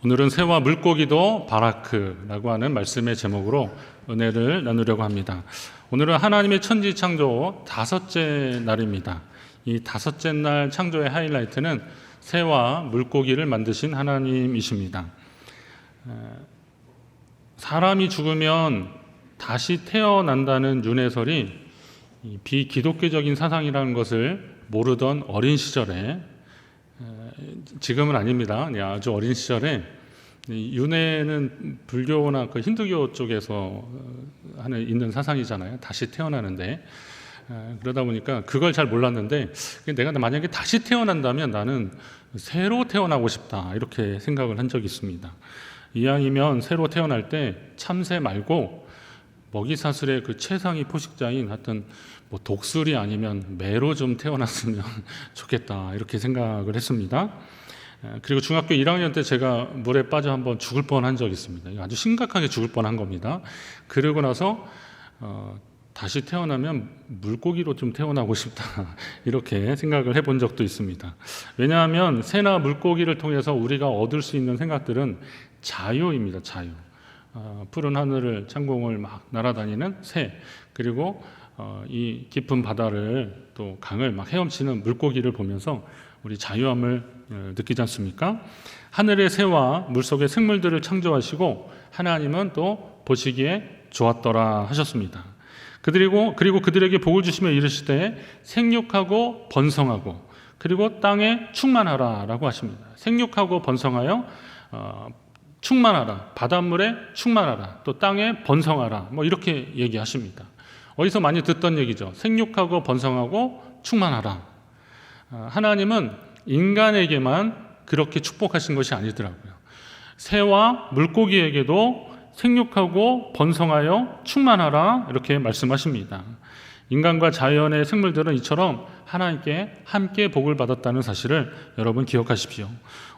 오늘은 새와 물고기도 바라크라고 하는 말씀의 제목으로 은혜를 나누려고 합니다. 오늘은 하나님의 천지 창조 다섯째 날입니다. 이 다섯째 날 창조의 하이라이트는 새와 물고기를 만드신 하나님이십니다. 사람이 죽으면 다시 태어난다는 윤회설이 비기독교적인 사상이라는 것을 모르던 어린 시절에, 지금은 아닙니다. 아주 어린 시절에 윤회는 불교나 그 힌두교 쪽에서 있는 사상이잖아요. 다시 태어나는데, 그러다 보니까 그걸 잘 몰랐는데, 내가 만약에 다시 태어난다면 나는 새로 태어나고 싶다, 이렇게 생각을 한 적이 있습니다. 이왕이면 새로 태어날 때 참새 말고 먹이사슬의 그 최상위 포식자인 하여튼 뭐 독수리 아니면 매로 좀 태어났으면 좋겠다, 이렇게 생각을 했습니다. 그리고 중학교 1학년 때 제가 물에 빠져 한번 죽을 뻔한 적이 있습니다. 아주 심각하게 죽을 뻔한 겁니다. 그러고 나서 다시 태어나면 물고기로 좀 태어나고 싶다, 이렇게 생각을 해본 적도 있습니다. 왜냐하면 새나 물고기를 통해서 우리가 얻을 수 있는 생각들은 자유입니다. 자유. 푸른 하늘을 창공을 막 날아다니는 새, 그리고 이 깊은 바다를 또 강을 막 헤엄치는 물고기를 보면서 우리 자유함을 느끼지 않습니까? 하늘의 새와 물속의 생물들을 창조하시고 하나님은 또 보시기에 좋았더라 하셨습니다. 그리고 그들에게 복을 주시며 이르시되 생육하고 번성하고 그리고 땅에 충만하라 라고 하십니다. 생육하고 번성하여 충만하라, 바닷물에 충만하라, 또 땅에 번성하라, 뭐 이렇게 얘기하십니다. 어디서 많이 듣던 얘기죠. 생육하고 번성하고 충만하라. 하나님은 인간에게만 그렇게 축복하신 것이 아니더라고요. 새와 물고기에게도 생육하고 번성하여 충만하라, 이렇게 말씀하십니다. 인간과 자연의 생물들은 이처럼 하나님께 함께 복을 받았다는 사실을 여러분 기억하십시오.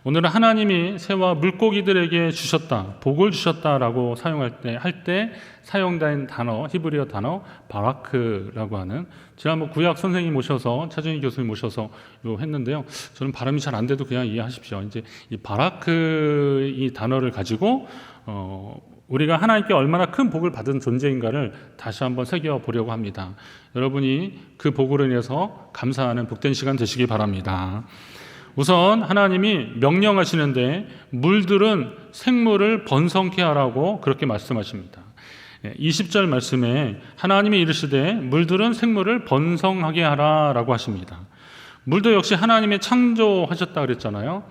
오늘은 하나님이 새와 물고기들에게 주셨다, 복을 주셨다라고 할 때 사용된 단어, 히브리어 단어 바라크라고 하는, 지난번 구약 선생님 모셔서, 차준희 교수님 모셔서 했는데요. 저는 발음이 잘 안 돼도 그냥 이해하십시오. 이제 이 바라크 이 단어를 가지고 우리가 하나님께 얼마나 큰 복을 받은 존재인가를 다시 한번 새겨보려고 합니다. 여러분이 그 복으로 인해서 감사하는 복된 시간 되시기 바랍니다. 우선 하나님이 명령하시는데 물들은 생물을 번성케 하라고 그렇게 말씀하십니다. 20절 말씀에 하나님이 이르시되 물들은 생물을 번성하게 하라라고 하십니다. 물도 역시 하나님이 창조하셨다 그랬잖아요.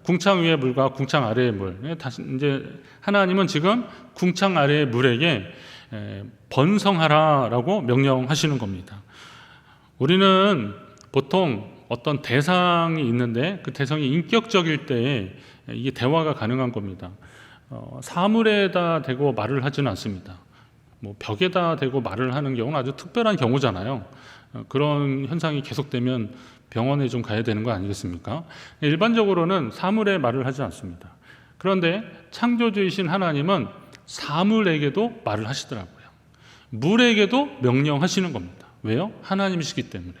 궁창 위의 물과 궁창 아래의 물. 다시 이제 하나님은 지금 궁창 아래의 물에게 번성하라라고 명령하시는 겁니다. 우리는 보통 어떤 대상이 있는데 그 대상이 인격적일 때 이게 대화가 가능한 겁니다. 사물에다 대고 말을 하지는 않습니다. 뭐 벽에다 대고 말을 하는 경우는 아주 특별한 경우잖아요. 그런 현상이 계속되면 병원에 좀 가야 되는 거 아니겠습니까? 일반적으로는 사물에 말을 하지 않습니다. 그런데 창조주이신 하나님은 사물에게도 말을 하시더라고요. 물에게도 명령하시는 겁니다. 왜요? 하나님이시기 때문에.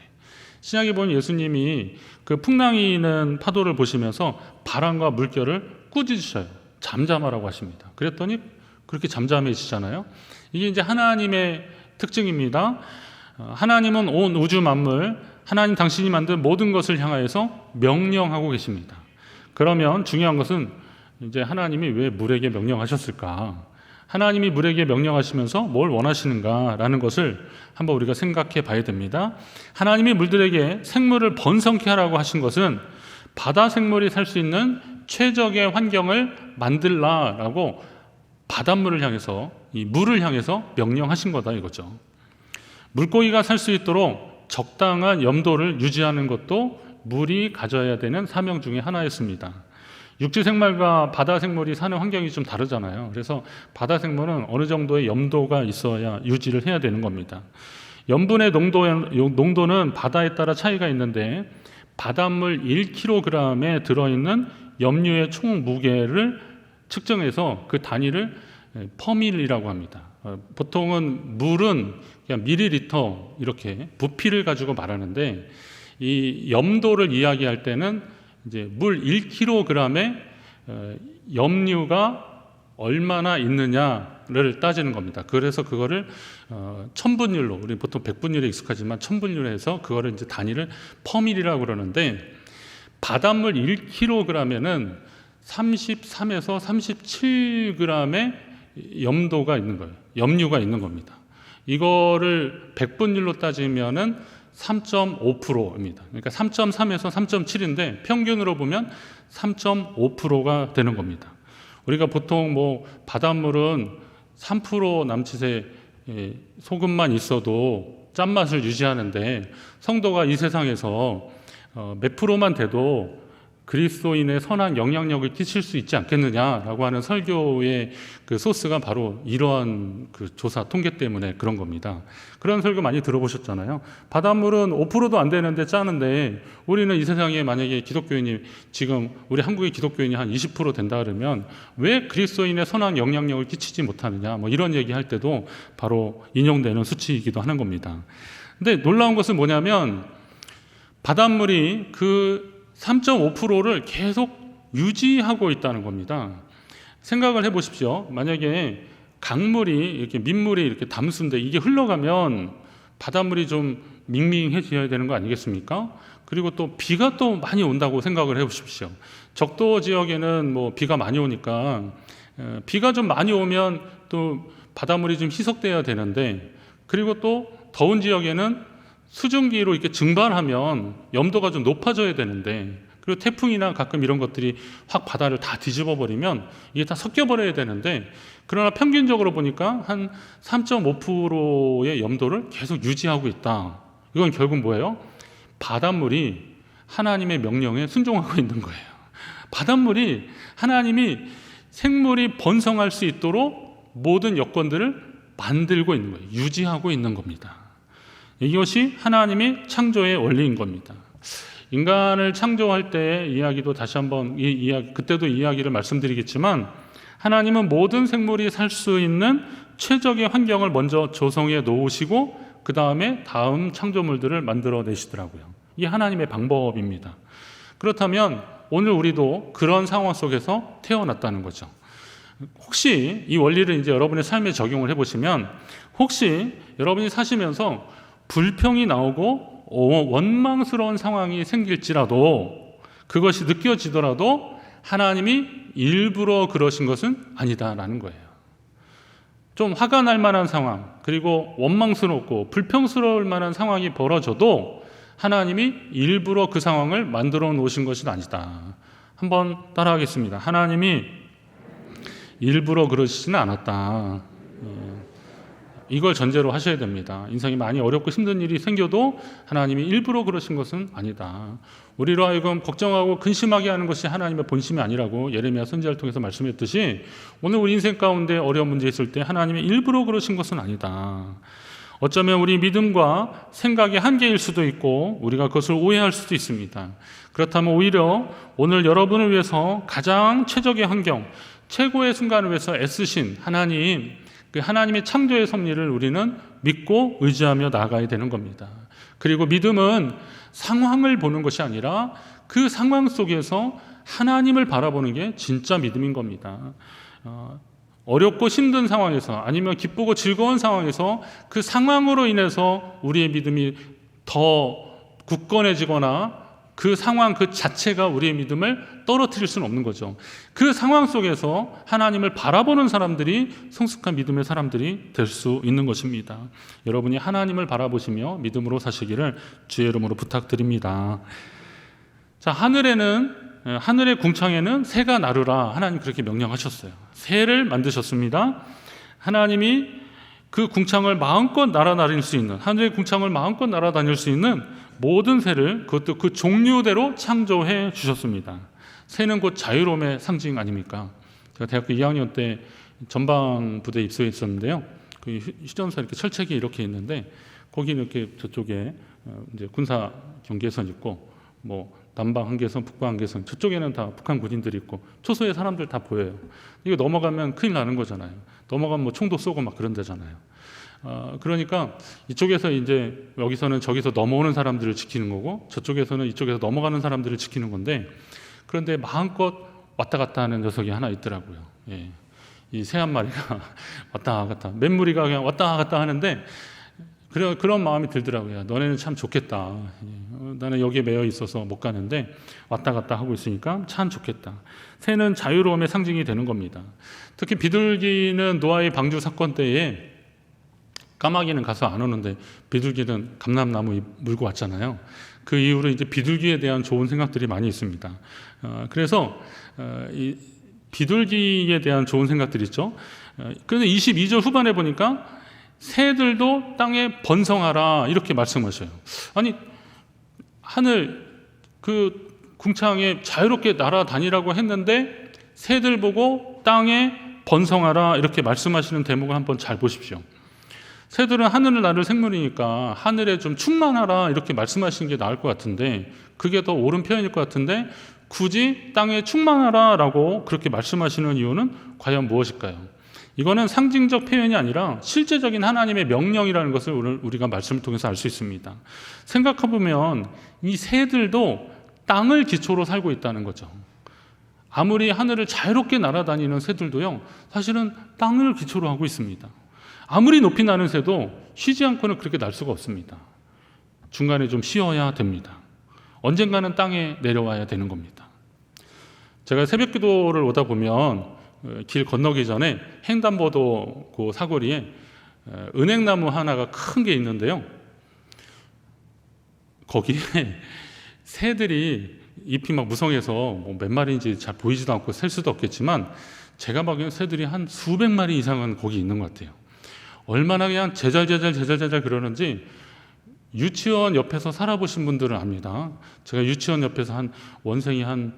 신약에 보면 예수님이 그 풍랑이는 파도를 보시면서 바람과 물결을 꾸짖으셔요. 잠잠하라고 하십니다. 그랬더니 그렇게 잠잠해지잖아요. 이게 이제 하나님의 특징입니다. 하나님은 온 우주 만물, 하나님 당신이 만든 모든 것을 향하여서 명령하고 계십니다. 그러면 중요한 것은 이제 하나님이 왜 물에게 명령하셨을까? 하나님이 물에게 명령하시면서 뭘 원하시는가라는 것을 한번 우리가 생각해 봐야 됩니다. 하나님이 물들에게 생물을 번성케 하라고 하신 것은 바다 생물이 살 수 있는 최적의 환경을 만들라라고 바닷물을 향해서, 이 물을 향해서 명령하신 거다 이거죠. 물고기가 살 수 있도록 적당한 염도를 유지하는 것도 물이 가져야 되는 사명 중에 하나였습니다. 육지 생물과 바다 생물이 사는 환경이 좀 다르잖아요. 그래서 바다 생물은 어느 정도의 염도가 있어야 유지를 해야 되는 겁니다. 염분의 농도는 바다에 따라 차이가 있는데 바닷물 1kg에 들어있는 염류의 총 무게를 측정해서 그 단위를 퍼밀이라고 합니다. 보통은 물은 그냥 밀리리터 이렇게 부피를 가지고 말하는데 이 염도를 이야기할 때는 이제 물 1kg에 염류가 얼마나 있느냐를 따지는 겁니다. 그래서 그거를 천분율로, 우리 보통 백분율에 익숙하지만 천분율로 해서 그거를 이제 단위를 퍼밀이라고 그러는데, 바닷물 1kg에는 33에서 37g의 염도가 있는 거예요. 염류가 있는 겁니다. 이거를 백분율로 따지면은 3.5%입니다. 그러니까 3.3에서 3.7인데 평균으로 보면 3.5%가 되는 겁니다. 우리가 보통 뭐 바닷물은 3% 남짓의 소금만 있어도 짠맛을 유지하는데, 성도가 이 세상에서 몇 프로만 돼도 그리스도인의 선한 영향력을 끼칠 수 있지 않겠느냐라고 하는 설교의 그 소스가 바로 이러한 그 조사 통계 때문에 그런 겁니다. 그런 설교 많이 들어보셨잖아요. 바닷물은 5%도 안 되는데 짜는데, 우리는 이 세상에 만약에 기독교인이, 지금 우리 한국의 기독교인이 한 20% 된다 그러면 왜 그리스도인의 선한 영향력을 끼치지 못하느냐, 뭐 이런 얘기할 때도 바로 인용되는 수치이기도 하는 겁니다. 근데 놀라운 것은 뭐냐면, 바닷물이 그 3.5%를 계속 유지하고 있다는 겁니다. 생각을 해보십시오. 만약에 강물이 이렇게, 민물이 이렇게 담수인데 이게 흘러가면 바닷물이 좀 밍밍해져야 되는 거 아니겠습니까? 그리고 또 비가 또 많이 온다고 생각을 해보십시오. 적도 지역에는 뭐 비가 많이 오니까 비가 좀 많이 오면 또 바닷물이 좀 희석돼야 되는데, 그리고 또 더운 지역에는 수증기로 이렇게 증발하면 염도가 좀 높아져야 되는데, 그리고 태풍이나 가끔 이런 것들이 확 바다를 다 뒤집어 버리면 이게 다 섞여 버려야 되는데, 그러나 평균적으로 보니까 한 3.5%의 염도를 계속 유지하고 있다. 이건 결국 뭐예요? 바닷물이 하나님의 명령에 순종하고 있는 거예요. 바닷물이 하나님이 생물이 번성할 수 있도록 모든 여건들을 만들고 있는 거예요. 유지하고 있는 겁니다. 이것이 하나님이 창조의 원리인 겁니다. 인간을 창조할 때의 이야기도 다시 한번 그때도 이야기를 말씀드리겠지만, 하나님은 모든 생물이 살 수 있는 최적의 환경을 먼저 조성해 놓으시고 그 다음에 다음 창조물들을 만들어 내시더라고요. 이게 하나님의 방법입니다. 그렇다면 오늘 우리도 그런 상황 속에서 태어났다는 거죠. 혹시 이 원리를 이제 여러분의 삶에 적용을 해보시면, 혹시 여러분이 사시면서 불평이 나오고 원망스러운 상황이 생길지라도, 그것이 느껴지더라도 하나님이 일부러 그러신 것은 아니다라는 거예요. 좀 화가 날 만한 상황, 그리고 원망스럽고 불평스러울 만한 상황이 벌어져도 하나님이 일부러 그 상황을 만들어 놓으신 것이 아니다. 한번 따라하겠습니다. 하나님이 일부러 그러시지는 않았다. 이걸 전제로 하셔야 됩니다. 인생이 많이 어렵고 힘든 일이 생겨도 하나님이 일부러 그러신 것은 아니다. 우리로 하여금 걱정하고 근심하게 하는 것이 하나님의 본심이 아니라고 예레미야 선지자를 통해서 말씀했듯이, 오늘 우리 인생 가운데 어려운 문제 있을 때 하나님이 일부러 그러신 것은 아니다. 어쩌면 우리 믿음과 생각의 한계일 수도 있고 우리가 그것을 오해할 수도 있습니다. 그렇다면 오히려 오늘 여러분을 위해서 가장 최적의 환경, 최고의 순간을 위해서 애쓰신 하나님, 그 하나님의 창조의 섭리를 우리는 믿고 의지하며 나아가야 되는 겁니다. 그리고 믿음은 상황을 보는 것이 아니라 그 상황 속에서 하나님을 바라보는 게 진짜 믿음인 겁니다. 어렵고 힘든 상황에서, 아니면 기쁘고 즐거운 상황에서 그 상황으로 인해서 우리의 믿음이 더 굳건해지거나 그 상황 그 자체가 우리의 믿음을 떨어뜨릴 수는 없는 거죠. 그 상황 속에서 하나님을 바라보는 사람들이 성숙한 믿음의 사람들이 될 수 있는 것입니다. 여러분이 하나님을 바라보시며 믿음으로 사시기를 주의 이름으로 부탁드립니다. 자, 하늘의 궁창에는 새가 나르라, 하나님 그렇게 명령하셨어요. 새를 만드셨습니다. 하나님이 그 궁창을 마음껏 날아다닐 수 있는, 하늘의 궁창을 마음껏 날아다닐 수 있는 모든 새를, 그것도 그 종류대로 창조해 주셨습니다. 새는 곧 자유로움의 상징 아닙니까? 제가 대학교 2학년 때 전방 부대에 입소해 있었는데요. 그 휴전선 이렇게 철책이 이렇게 있는데, 거기 이렇게 저쪽에 이제 군사 경계선 있고, 뭐 남방 한계선, 북방 한계선, 저쪽에는 다 북한 군인들이 있고 초소의 사람들 다 보여요. 이거 넘어가면 큰일 나는 거잖아요. 넘어가면 뭐 총도 쏘고 막 그런 데잖아요. 그러니까 이쪽에서 이제 여기서는 저기서 넘어오는 사람들을 지키는 거고, 저쪽에서는 이쪽에서 넘어가는 사람들을 지키는 건데, 그런데 마음껏 왔다 갔다 하는 녀석이 하나 있더라고요. 예. 이 새 한 마리가 왔다 갔다, 몇 무리가 그냥 왔다 갔다 하는데 그런 마음이 들더라고요. 너네는 참 좋겠다. 나는 여기에 매여 있어서 못 가는데 왔다 갔다 하고 있으니까 참 좋겠다. 새는 자유로움의 상징이 되는 겁니다. 특히 비둘기는 노아의 방주 사건 때에 까마귀는 가서 안 오는데 비둘기는 감람나무 물고 왔잖아요. 그 이후로 이제 비둘기에 대한 좋은 생각들이 많이 있습니다. 그래서 이 비둘기에 대한 좋은 생각들이 있죠. 그런데 22절 후반에 보니까 새들도 땅에 번성하라 이렇게 말씀하셔요. 아니, 하늘 그 궁창에 자유롭게 날아다니라고 했는데 새들 보고 땅에 번성하라 이렇게 말씀하시는 대목을 한번 잘 보십시오. 새들은 하늘을 나를 생물이니까 하늘에 좀 충만하라 이렇게 말씀하시는 게 나을 것 같은데, 그게 더 옳은 표현일 것 같은데 굳이 땅에 충만하라 라고 그렇게 말씀하시는 이유는 과연 무엇일까요? 이거는 상징적 표현이 아니라 실제적인 하나님의 명령이라는 것을 우리가 말씀을 통해서 알 수 있습니다. 생각해보면 이 새들도 땅을 기초로 살고 있다는 거죠. 아무리 하늘을 자유롭게 날아다니는 새들도요, 사실은 땅을 기초로 하고 있습니다. 아무리 높이 나는 새도 쉬지 않고는 그렇게 날 수가 없습니다. 중간에 좀 쉬어야 됩니다. 언젠가는 땅에 내려와야 되는 겁니다. 제가 새벽 기도를 오다 보면 길 건너기 전에 횡단보도 그 사거리에 은행나무 하나가 큰 게 있는데요. 거기에 새들이 잎이 막 무성해서 뭐 몇 마리인지 잘 보이지도 않고 셀 수도 없겠지만 제가 보기에는 새들이 한 수백 마리 이상은 거기 있는 것 같아요. 얼마나 그냥 제잘제잘 그러는지 유치원 옆에서 살아보신 분들은 압니다. 제가 유치원 옆에서 한 원생이 한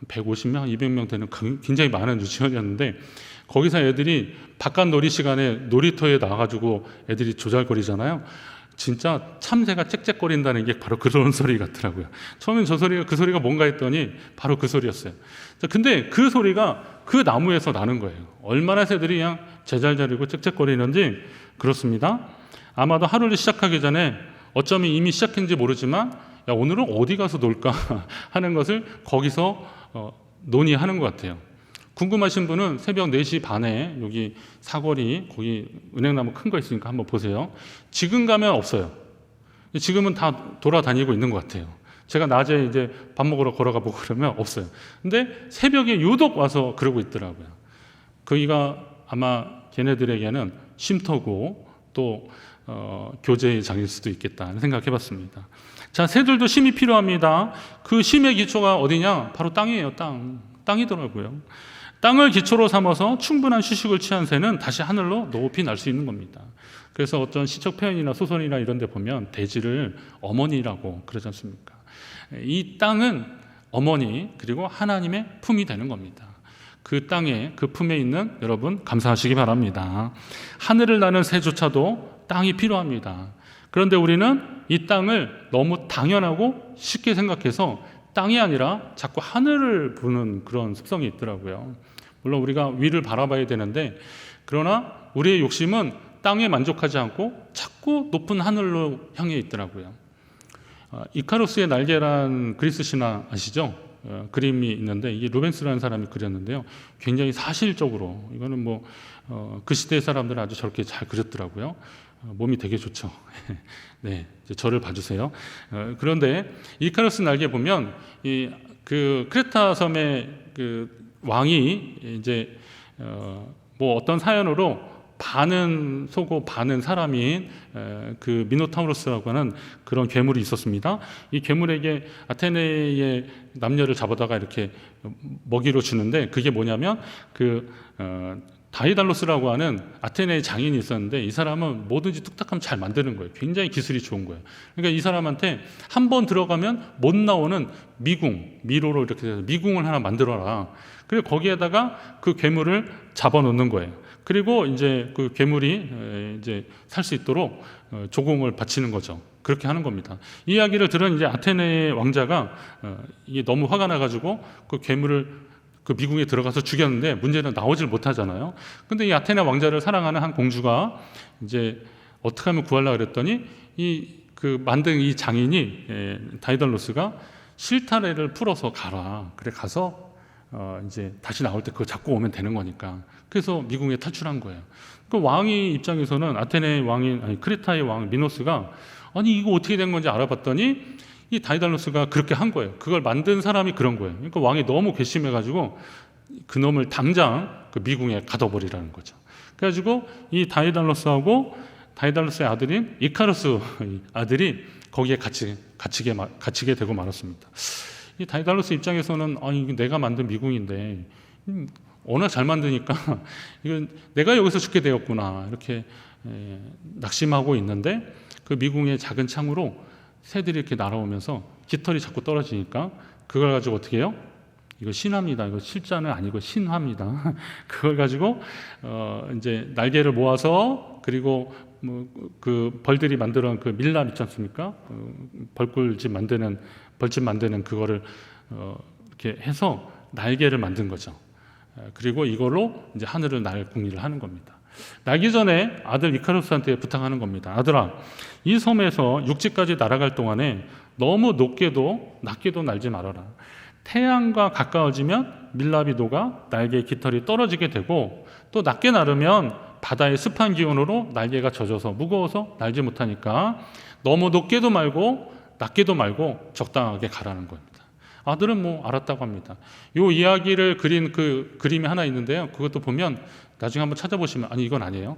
150명, 200명 되는 굉장히 많은 유치원이었는데 거기서 애들이 바깥 놀이 시간에 놀이터에 나가지고 애들이 조잘거리잖아요. 진짜 참새가 짹짹거린다는 게 바로 그런 소리 같더라고요. 처음엔 그 소리가 뭔가 했더니 바로 그 소리였어요. 근데 그 소리가 그 나무에서 나는 거예요. 얼마나 새들이 그냥 제잘자리고 짹짹거리는지 그렇습니다. 아마도 하루를 시작하기 전에 어쩌면 이미 시작했는지 모르지만 야, 오늘은 어디 가서 놀까 하는 것을 거기서 논의하는 것 같아요. 궁금하신 분은 새벽 4시 반에 여기 사거리 거기 은행나무 큰 거 있으니까 한번 보세요. 지금 가면 없어요. 지금은 다 돌아다니고 있는 것 같아요. 제가 낮에 이제 밥 먹으러 걸어가 보고 그러면 없어요. 근데 새벽에 유독 와서 그러고 있더라고요. 거기가 아마 걔네들에게는 쉼터고 또 교제의 장일 수도 있겠다 생각해봤습니다. 자, 새들도 쉼이 필요합니다. 그 쉼의 기초가 어디냐? 바로 땅이에요. 땅이더라고요. 땅을 기초로 삼아서 충분한 휴식을 취한 새는 다시 하늘로 높이 날 수 있는 겁니다. 그래서 어떤 시적 표현이나 소설이나 이런 데 보면 대지를 어머니라고 그러지 않습니까? 이 땅은 어머니 그리고 하나님의 품이 되는 겁니다. 그 땅에 그 품에 있는 여러분 감사하시기 바랍니다. 하늘을 나는 새조차도 땅이 필요합니다. 그런데 우리는 이 땅을 너무 당연하고 쉽게 생각해서 땅이 아니라 자꾸 하늘을 보는 그런 습성이 있더라고요. 물론 우리가 위를 바라봐야 되는데 그러나 우리의 욕심은 땅에 만족하지 않고 자꾸 높은 하늘로 향해 있더라고요. 이카루스의 날개란 그리스 신화 아시죠? 그림이 있는데 이게 루벤스라는 사람이 그렸는데요. 굉장히 사실적으로 이거는 뭐 그 시대 사람들은 아주 저렇게 잘 그렸더라고요. 몸이 되게 좋죠. 네, 저를 봐주세요. 그런데 이카루스 날개 보면 그 크레타 섬의 그 왕이 이제 뭐 어떤 사연으로 반은 소고 반은 사람인 그 미노타우로스라고 하는 그런 괴물이 있었습니다. 이 괴물에게 아테네의 남녀를 잡아다가 이렇게 먹이로 주는데 그게 뭐냐면 그 다이달로스라고 하는 아테네의 장인이 있었는데 이 사람은 뭐든지 뚝딱하면 잘 만드는 거예요. 굉장히 기술이 좋은 거예요. 그러니까 이 사람한테 한 번 들어가면 못 나오는 미로로 이렇게 해서 미궁을 하나 만들어라. 그리고 거기에다가 그 괴물을 잡아놓는 거예요. 그리고 이제 그 괴물이 이제 살 수 있도록 조공을 바치는 거죠. 그렇게 하는 겁니다. 이 이야기를 들은 이제 아테네의 왕자가 이게 너무 화가 나가지고 그 괴물을 그 미궁에 들어가서 죽였는데 문제는 나오질 못하잖아요. 근데 이 아테네 왕자를 사랑하는 한 공주가 이제 어떻게 하면 구하려고 그랬더니 그 만든 이 장인이 다이달로스가 실타래를 풀어서 가라. 그래 가서 이제 다시 나올 때 그거 잡고 오면 되는 거니까. 그래서 미궁에 탈출한 거예요. 그 왕이 입장에서는 아테네 왕인 아니 크레타의 왕 미노스가 아니 이거 어떻게 된 건지 알아봤더니 이 다이달로스가 그렇게 한 거예요. 그걸 만든 사람이 그런 거예요. 그러니까 왕이 너무 괘씸해가지고 그놈을 당장 그 미궁에 가둬버리라는 거죠. 그래가지고 이 다이달로스의 아들인 이카루스 아들이 거기에 갇히게 되고 말았습니다. 이 다이달로스 입장에서는 아니 내가 만든 미궁인데 워낙 잘 만드니까 이건 내가 여기서 죽게 되었구나 이렇게 낙심하고 있는데 그 미궁의 작은 창으로 새들이 이렇게 날아오면서 깃털이 자꾸 떨어지니까 그걸 가지고 어떻게 해요? 이거 신화입니다. 이거 실자는 아니고 신화입니다. 그걸 가지고 이제 날개를 모아서 그리고 뭐 그 벌들이 만들어낸 그 밀랍 있지 않습니까? 벌집 만드는 그거를 이렇게 해서 날개를 만든 거죠. 그리고 이걸로 이제 하늘을 날 궁리를 하는 겁니다. 날기 전에 아들 이카루스한테 부탁하는 겁니다. 아들아, 이 섬에서 육지까지 날아갈 동안에 너무 낮게도 날지 말아라. 태양과 가까워지면 밀랍이 녹아 날개의 깃털이 떨어지게 되고 또 낮게 나르면 바다의 습한 기온으로 날개가 젖어서 무거워서 날지 못하니까 너무 높게도 말고 낮게도 말고 적당하게 가라는 겁니다. 아들은 뭐 알았다고 합니다. 이 이야기를 그린 그 그림이 하나 있는데요. 그것도 보면 나중에 한번 찾아보시면 아니 이건 아니에요.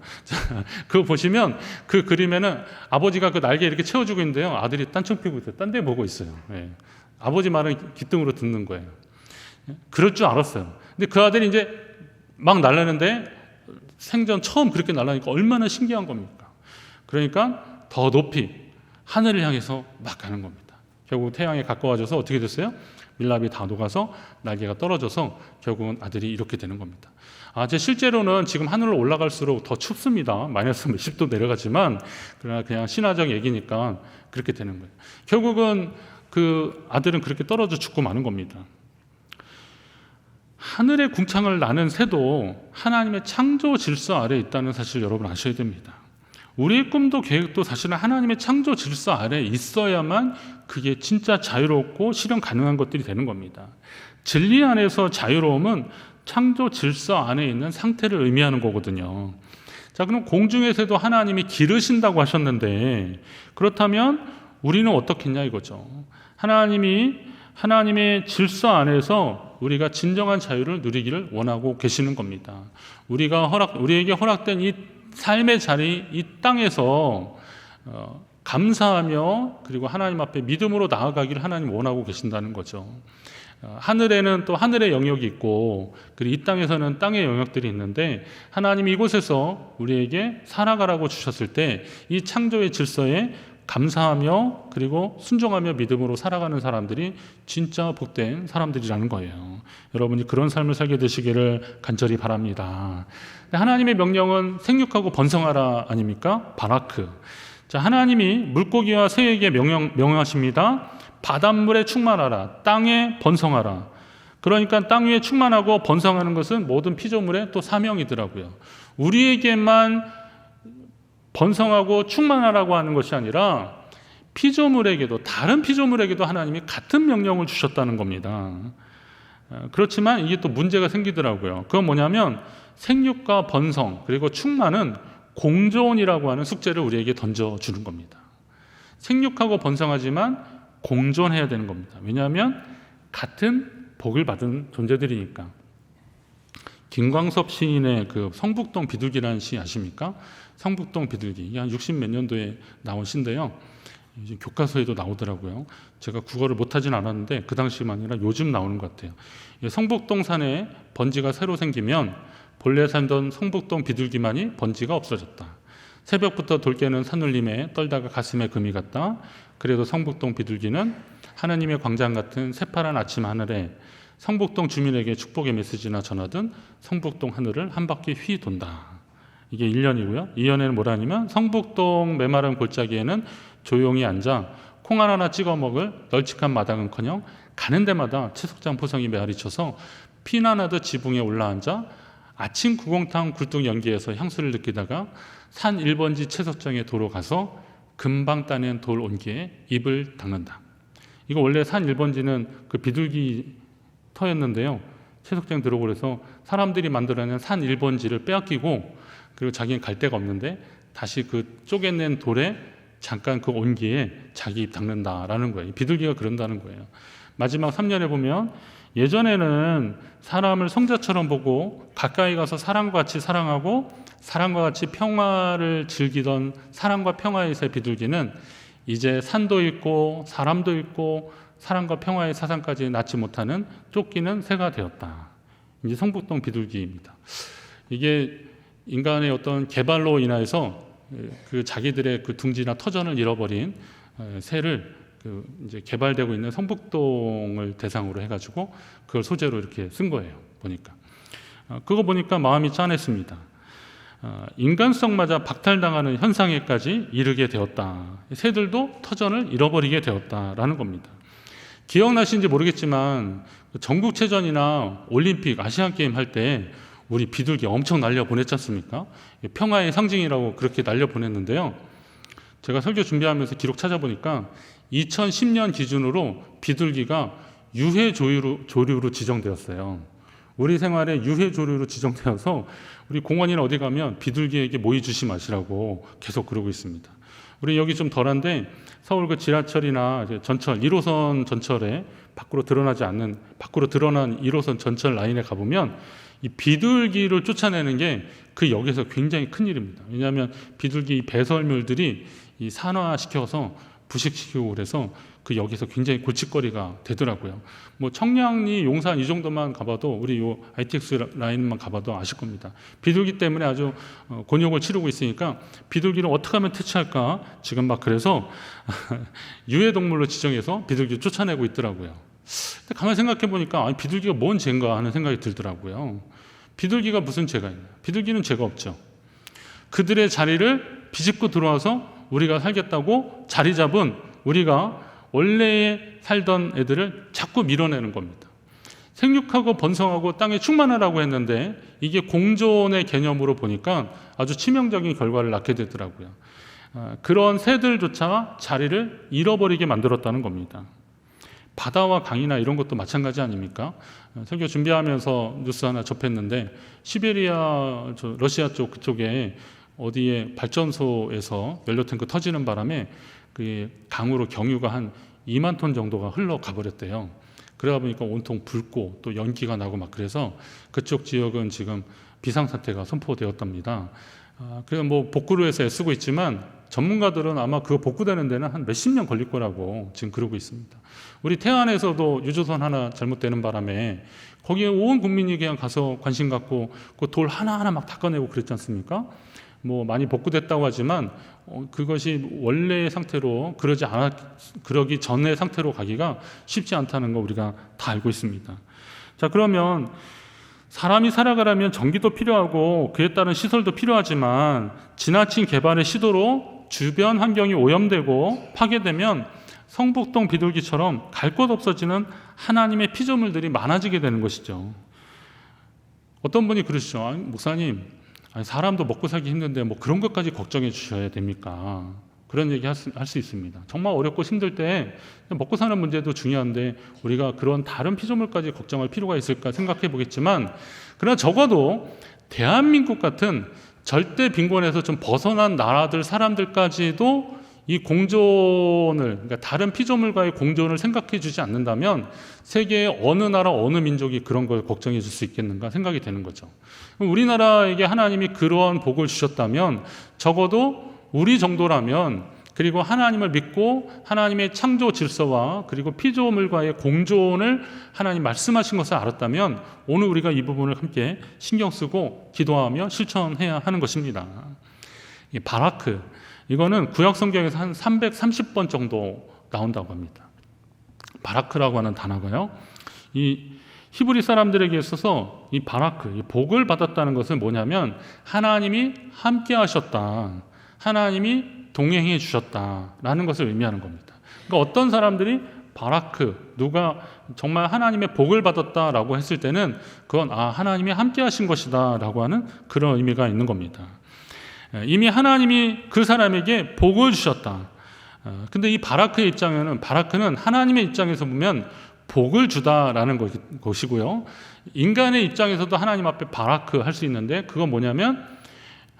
그거 보시면 그 그림에는 아버지가 그 날개 이렇게 채워주고 있는데요. 아들이 딴청 피고 있어요. 딴 데 보고 있어요. 예. 아버지 말은 귓등으로 듣는 거예요. 그럴 줄 알았어요. 근데 그 아들이 이제 막 날라는데 생전 처음 그렇게 날라니까 얼마나 신기한 겁니까? 그러니까 더 높이 하늘을 향해서 막 가는 겁니다. 결국 태양에 가까워져서 어떻게 됐어요? 밀랍이 다 녹아서 날개가 떨어져서 결국은 아들이 이렇게 되는 겁니다. 실제로는 지금 하늘로 올라갈수록 더 춥습니다. 마이너스 몇십 도 내려가지만 그러나 그냥 신화적 얘기니까 그렇게 되는 거예요. 결국은 그 아들은 그렇게 떨어져 죽고 마는 겁니다. 하늘의 궁창을 나는 새도 하나님의 창조 질서 아래에 있다는 사실 여러분 아셔야 됩니다. 우리의 꿈도 계획도 사실은 하나님의 창조 질서 아래에 있어야만 그게 진짜 자유롭고 실현 가능한 것들이 되는 겁니다. 진리 안에서 자유로움은 창조 질서 안에 있는 상태를 의미하는 거거든요. 자, 그럼 공중에서도 하나님이 기르신다고 하셨는데 그렇다면 우리는 어떻겠냐 이거죠. 하나님의 질서 안에서 우리가 진정한 자유를 누리기를 원하고 계시는 겁니다. 우리에게 허락된 이 삶의 자리, 이 땅에서 감사하며 그리고 하나님 앞에 믿음으로 나아가기를 하나님 원하고 계신다는 거죠. 하늘에는 또 하늘의 영역이 있고 그리고 이 땅에서는 땅의 영역들이 있는데 하나님이 이곳에서 우리에게 살아가라고 주셨을 때 이 창조의 질서에 감사하며 그리고 순종하며 믿음으로 살아가는 사람들이 진짜 복된 사람들이라는 거예요. 여러분이 그런 삶을 살게 되시기를 간절히 바랍니다. 하나님의 명령은 생육하고 번성하라 아닙니까? 바라크. 자, 하나님이 물고기와 새에게 명령하십니다. 바닷물에 충만하라, 땅에 번성하라. 그러니까 땅 위에 충만하고 번성하는 것은 모든 피조물의 또 사명이더라고요. 우리에게만 번성하고 충만하라고 하는 것이 아니라 다른 피조물에게도 하나님이 같은 명령을 주셨다는 겁니다. 그렇지만 이게 또 문제가 생기더라고요. 그건 뭐냐면 생육과 번성 그리고 충만은 공존이라고 하는 숙제를 우리에게 던져주는 겁니다. 생육하고 번성하지만 공존해야 되는 겁니다. 왜냐하면 같은 복을 받은 존재들이니까. 김광섭 시인의 그 성북동 비둘기라는 시 아십니까? 성북동 비둘기. 이게 한 60 몇 년도에 나온 시인데요. 교과서에도 나오더라고요. 제가 국어를 못하진 않았는데 그 당시만 아니라 요즘 나오는 것 같아요. 성북동 산에 번지가 새로 생기면 본래 살던 성북동 비둘기만이 번지가 없어졌다. 새벽부터 돌 깨는 산울림에 떨다가 가슴에 금이 갔다. 그래도 성북동 비둘기는 하나님의 광장 같은 새파란 아침 하늘에 성북동 주민에게 축복의 메시지나 전하든 성북동 하늘을 한 바퀴 휘 돈다. 이게 1년이고요. 2년에는 뭐라냐면 성북동 메마른 골짜기에는 조용히 앉아 콩 하나 찍어 먹을 널찍한 마당은커녕 가는 데마다 채석장 포성이 메아리쳐서 피난하듯 지붕에 올라앉아 아침 구공탕 굴뚝 연기에서 향수를 느끼다가 산 1번지 채석장에 도로 가서 금방 따낸 돌 온기에 입을 닦는다. 이거 원래 산 1번지는 그 비둘기 터였는데요. 채석장 들어오고 그래서 사람들이 만들어낸 산 1번지를 빼앗기고, 그리고 자기는 갈 데가 없는데 다시 그 쪼개낸 돌에 잠깐 그 온기에 자기 입 닦는다라는 거예요. 비둘기가 그런다는 거예요. 마지막 3년에 보면 예전에는 사람을 성자처럼 보고 가까이 가서 사람과 같이 사랑하고 사람과 같이 평화를 즐기던 사랑과 평화의 새 비둘기는 이제 산도 있고 사람도 있고 사랑과 평화의 사상까지 낳지 못하는 쫓기는 새가 되었다. 이제 성북동 비둘기입니다. 이게 인간의 어떤 개발로 인해서 그 자기들의 그 둥지나 터전을 잃어버린 새를 이제 개발되고 있는 성북동을 대상으로 해가지고 그걸 소재로 이렇게 쓴 거예요. 보니까 그거 보니까 마음이 짠했습니다. 인간성마저 박탈당하는 현상에까지 이르게 되었다. 새들도 터전을 잃어버리게 되었다라는 겁니다. 기억나시는지 모르겠지만 전국체전이나 올림픽, 아시안게임 할 때 우리 비둘기 엄청 날려보냈지 않습니까? 평화의 상징이라고 그렇게 날려보냈는데요. 제가 설교 준비하면서 기록 찾아보니까 2010년 기준으로 비둘기가 유해조류로 지정되었어요. 우리 생활에 유해조류로 지정되어서 우리 공원이나 어디 가면 비둘기에게 모이 조심하시라고 계속 그러고 있습니다. 우리 여기 좀 덜한데 서울 그 지하철이나 전철 1호선 전철에 밖으로 드러난 1호선 전철 라인에 가보면 이 비둘기를 쫓아내는 게 그 역에서 굉장히 큰 일입니다. 왜냐하면 비둘기 배설물들이 이 산화시켜서 부식시키고 그래서 그 역에서 굉장히 골칫거리가 되더라고요. 뭐 청량리, 용산 이 정도만 가봐도 우리 요 ITX 라인만 가봐도 아실 겁니다. 비둘기 때문에 아주 곤욕을 치르고 있으니까 비둘기를 어떻게 하면 퇴치할까 지금 막 그래서 유해동물로 지정해서 비둘기를 쫓아내고 있더라고요. 근데 가만히 생각해 보니까 비둘기가 뭔 죄인가 하는 생각이 들더라고요. 비둘기가 무슨 죄가 있나? 비둘기는 죄가 없죠. 그들의 자리를 비집고 들어와서 우리가 살겠다고 자리 잡은 우리가 원래 살던 애들을 자꾸 밀어내는 겁니다. 생육하고 번성하고 땅에 충만하라고 했는데 이게 공존의 개념으로 보니까 아주 치명적인 결과를 낳게 되더라고요. 그런 새들조차 자리를 잃어버리게 만들었다는 겁니다. 바다와 강이나 이런 것도 마찬가지 아닙니까? 설교 준비하면서 뉴스 하나 접했는데 시베리아 러시아 쪽 그쪽에 어디에 발전소에서 연료탱크 터지는 바람에 그 강으로 경유가 한 2만 톤 정도가 흘러가 버렸대요. 그러다 보니까 온통 붉고 또 연기가 나고 막 그래서 그쪽 지역은 지금 비상사태가 선포되었답니다. 그래서 뭐 복구를 해서 애쓰고 있지만 전문가들은 아마 그거 복구되는 데는 한 몇십 년 걸릴 거라고 지금 그러고 있습니다. 우리 태안에서도 유조선 하나 잘못되는 바람에 거기에 온 국민이 그냥 가서 관심 갖고 그 돌 하나하나 막 닦아내고 그랬지 않습니까? 뭐 많이 복구됐다고 하지만 그것이 원래의 상태로 그러기 전의 상태로 가기가 쉽지 않다는 거 우리가 다 알고 있습니다. 자, 그러면 사람이 살아가려면 전기도 필요하고 그에 따른 시설도 필요하지만 지나친 개발의 시도로 주변 환경이 오염되고 파괴되면 성북동 비둘기처럼 갈 곳 없어지는 하나님의 피조물들이 많아지게 되는 것이죠. 어떤 분이 그러시죠. 목사님, 사람도 먹고 살기 힘든데 뭐 그런 것까지 걱정해 주셔야 됩니까? 그런 얘기 할 수 있습니다. 정말 어렵고 힘들 때 먹고 사는 문제도 중요한데 우리가 그런 다른 피조물까지 걱정할 필요가 있을까 생각해 보겠지만, 그러나 적어도 대한민국 같은 절대 빈곤에서 좀 벗어난 나라들 사람들까지도 이 공존을, 그러니까 다른 피조물과의 공존을 생각해 주지 않는다면 세계의 어느 나라 어느 민족이 그런 걸 걱정해 줄 수 있겠는가 생각이 되는 거죠. 우리나라에게 하나님이 그러한 복을 주셨다면 적어도 우리 정도라면, 그리고 하나님을 믿고 하나님의 창조 질서와 그리고 피조물과의 공존을 하나님 말씀하신 것을 알았다면 오늘 우리가 이 부분을 함께 신경 쓰고 기도하며 실천해야 하는 것입니다. 이 바라크, 이거는 구약 성경에서 한 330번 정도 나온다고 합니다. 바라크라고 하는 단어가요, 이 히브리 사람들에게 있어서 이 바라크, 이 복을 받았다는 것은 뭐냐면 하나님이 함께 하셨다, 하나님이 동행해 주셨다라는 것을 의미하는 겁니다. 그러니까 어떤 사람들이 바라크, 누가 정말 하나님의 복을 받았다라고 했을 때는 그건 하나님이 함께 하신 것이다 라고 하는 그런 의미가 있는 겁니다. 이미 하나님이 그 사람에게 복을 주셨다. 근데 이 바라크의 입장에는, 바라크는 하나님의 입장에서 보면 복을 주다라는 것이고요. 인간의 입장에서도 하나님 앞에 바라크 할 수 있는데 그건 뭐냐면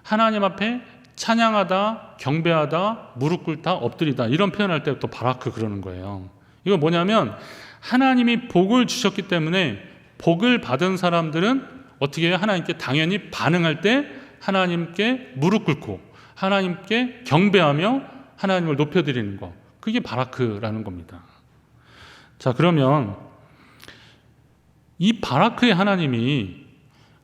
하나님 앞에 찬양하다, 경배하다, 무릎 꿇다, 엎드리다 이런 표현할 때 또 바라크 그러는 거예요. 이거 뭐냐면 하나님이 복을 주셨기 때문에 복을 받은 사람들은 어떻게 해요? 하나님께 당연히 반응할 때 하나님께 무릎 꿇고 하나님께 경배하며 하나님을 높여드리는 것. 그게 바라크라는 겁니다. 자, 그러면 이 바라크의 하나님이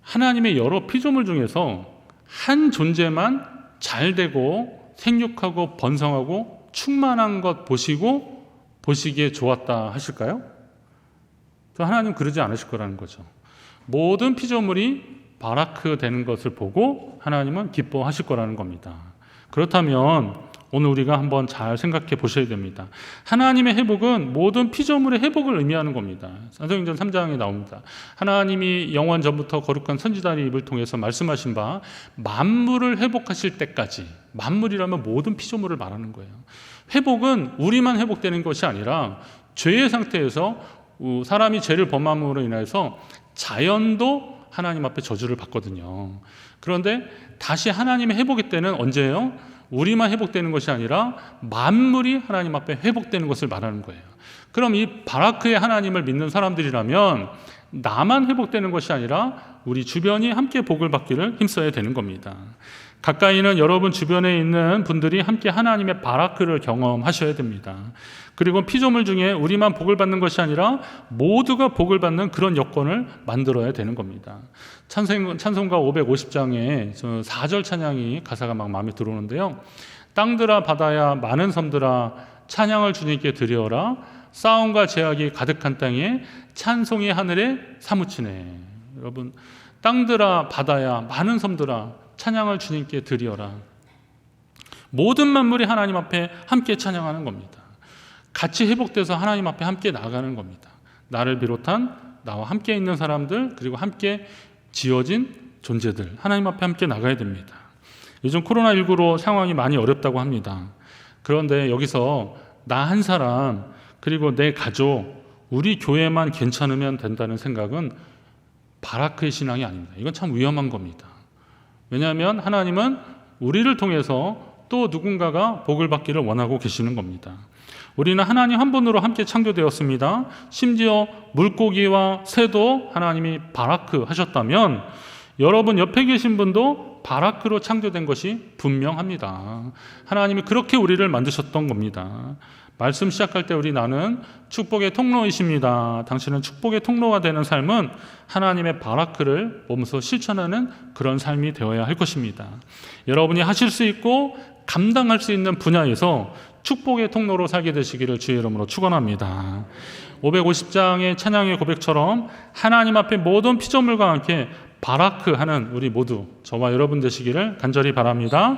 하나님의 여러 피조물 중에서 한 존재만 잘 되고 생육하고 번성하고 충만한 것 보시기에 좋았다 하실까요? 하나님 그러지 않으실 거라는 거죠. 모든 피조물이 바라크 되는 것을 보고 하나님은 기뻐하실 거라는 겁니다. 그렇다면 오늘 우리가 한번 잘 생각해 보셔야 됩니다. 하나님의 회복은 모든 피조물의 회복을 의미하는 겁니다. 사도행전 3장에 나옵니다. 하나님이 영원 전부터 거룩한 선지자의 입을 통해서 말씀하신 바 만물을 회복하실 때까지, 만물이라면 모든 피조물을 말하는 거예요. 회복은 우리만 회복되는 것이 아니라 죄의 상태에서 사람이 죄를 범함으로 인해서 자연도 하나님 앞에 저주를 받거든요. 그런데 다시 하나님의 회복의 때는 언제예요? 우리만 회복되는 것이 아니라 만물이 하나님 앞에 회복되는 것을 말하는 거예요. 그럼 이 바라크의 하나님을 믿는 사람들이라면 나만 회복되는 것이 아니라 우리 주변이 함께 복을 받기를 힘써야 되는 겁니다. 가까이는 여러분 주변에 있는 분들이 함께 하나님의 바라크를 경험하셔야 됩니다. 그리고 피조물 중에 우리만 복을 받는 것이 아니라 모두가 복을 받는 그런 여건을 만들어야 되는 겁니다. 찬송가 550장에 4절 찬양이 가사가 막 마음에 들어오는데요. 땅들아 바다야 많은 섬들아 찬양을 주님께 드리어라. 싸움과 제약이 가득한 땅에 찬송이 하늘에 사무치네. 여러분, 땅들아 바다야 많은 섬들아 찬양을 주님께 드리어라. 모든 만물이 하나님 앞에 함께 찬양하는 겁니다. 같이 회복돼서 하나님 앞에 함께 나아가는 겁니다. 나를 비롯한 나와 함께 있는 사람들, 그리고 함께 지어진 존재들, 하나님 앞에 함께 나가야 됩니다. 요즘 코로나19로 상황이 많이 어렵다고 합니다. 그런데 여기서 나 한 사람, 그리고 내 가족, 우리 교회만 괜찮으면 된다는 생각은 바라크의 신앙이 아닙니다. 이건 참 위험한 겁니다. 왜냐하면 하나님은 우리를 통해서 또 누군가가 복을 받기를 원하고 계시는 겁니다. 우리는 하나님 한 분으로 함께 창조되었습니다. 심지어 물고기와 새도 하나님이 바라크 하셨다면 여러분 옆에 계신 분도 바라크로 창조된 것이 분명합니다. 하나님이 그렇게 우리를 만드셨던 겁니다. 말씀 시작할 때 나는 축복의 통로이십니다. 당신은 축복의 통로가 되는 삶은 하나님의 바라크를 몸소 실천하는 그런 삶이 되어야 할 것입니다. 여러분이 하실 수 있고 감당할 수 있는 분야에서 축복의 통로로 살게 되시기를 주의 이름으로 축원합니다. 550장의 찬양의 고백처럼 하나님 앞에 모든 피조물과 함께 바라크하는 우리 모두, 저와 여러분 되시기를 간절히 바랍니다.